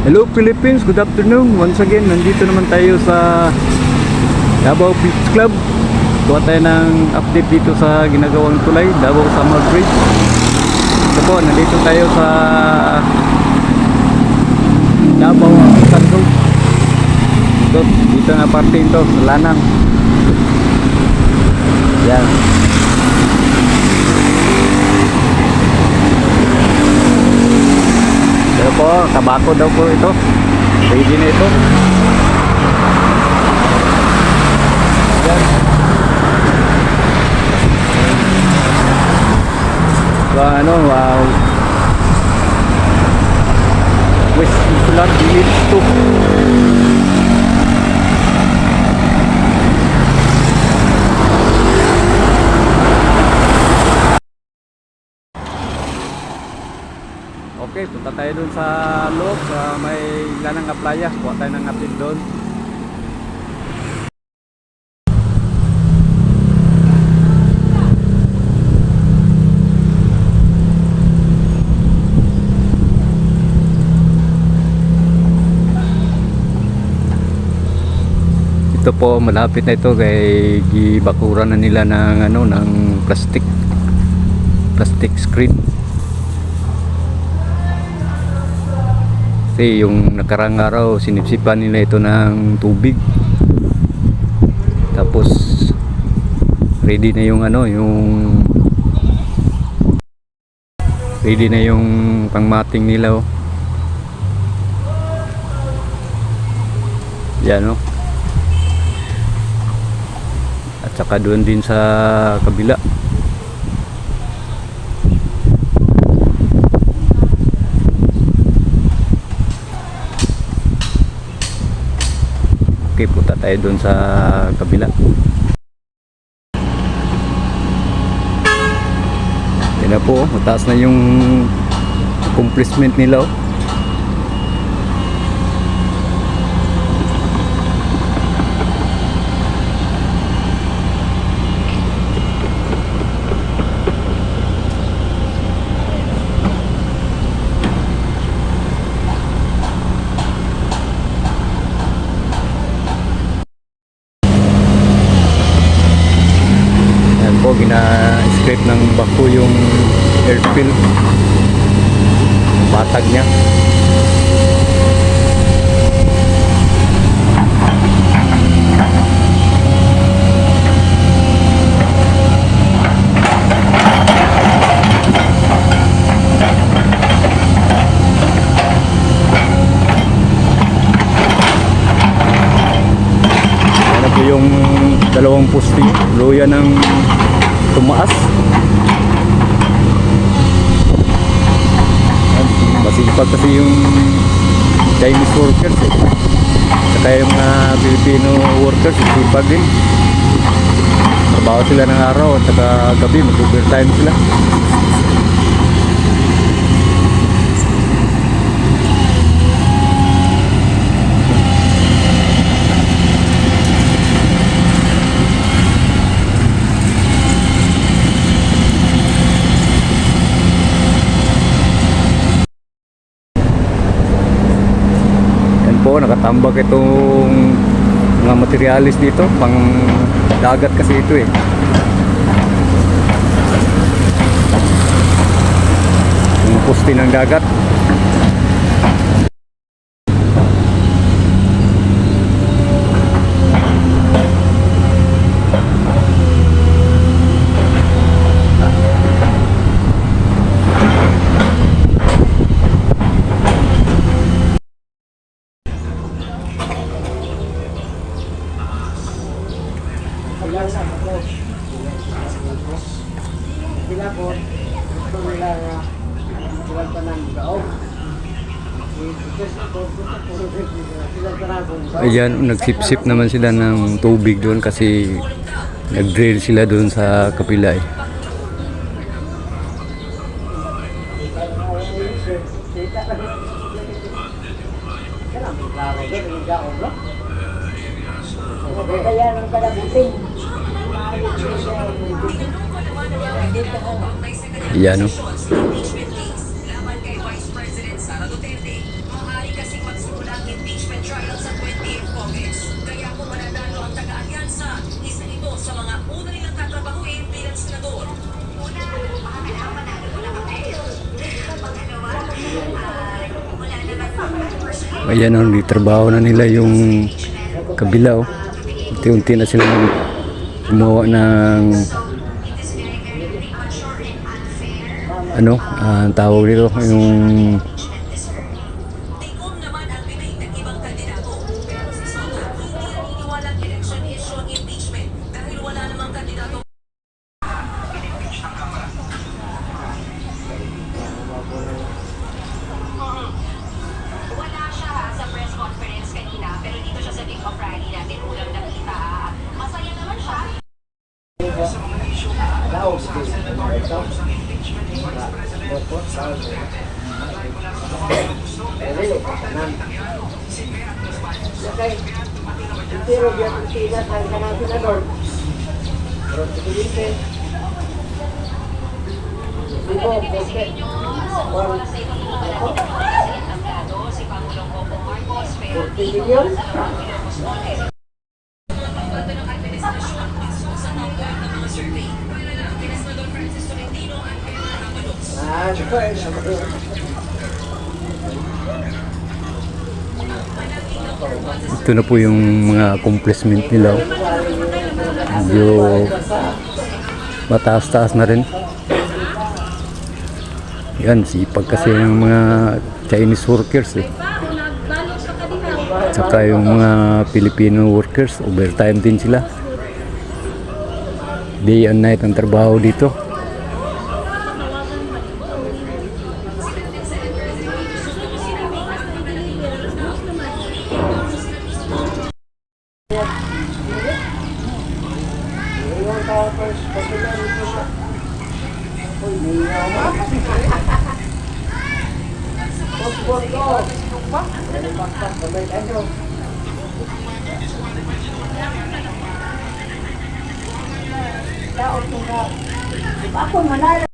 Hello Philippines, good afternoon. Once again, nandito naman tayo sa Davao Beach Club. Kuha tayo ng update dito sa ginagawang tulay, Davao Summer Bridge. Ito po, nandito tayo sa Davao Apitan Road. Dito nga parte ito, sa Lanang. Yan. Ito po, tabako daw po ito. Ready na ito. Yan. So, wow. West Insular Village 2. Okay, punta tayo dun sa loob, sa may Lanang Playa. Kuha tayo ng update doon. Ito po, malapit na ito kay gibakuran na nila ng ng plastic screen. Kasi yung nakarang araw sinipsipan nila ito ng tubig, tapos ready na yung ready na yung pangmating nila, oh. Yan, oh. At saka doon din sa kabila. Okay, punta tayo doon sa kabila. Yan na po, mataas na yung accomplishment nila, oh. Gina-scrape ng bako yung airfill, batag niya. Ano po yung dalawang poste, luya ng tumaas. Masipag kasi yung Chinese workers, eh. Saka yung mga Filipino workers, masipag din. Trabaho sila ng araw at saka gabi, mag-overtime sila. Nakatambak itong mga materialis dito, pang dagat kasi ito, eh. Yung poste ng dagat. Ayan, nagsipsip naman sila ng tubig doon kasi nag-drill sila doon sa kapila, eh. Yan, no? Ayan ang trabaho na nila yung kabila oh. Unti-unti na sila gumawa ng ano, tawag dito yung Wala siya sa press conference kanina, pero dito siya sa Big Off Rally natin ulang nakita. Masaya naman siya. Wala sa ibang mga entablado, si Pangulong Bongbong Marcos, pero dito sa Ilocos Norte. Pagbato ng administrasyon, pasok sa top 5 ng mga survey. Senador Francis Tolentino at Pedro Avalos. ito na po yung mga accomplishment nila oh. Medyo mataas-taas na rin. Yan, sipag kasi ng mga Chinese workers eh. Saka yung mga Filipino workers, overtime din sila. Day and night ang trabaho dito. Ako manalo.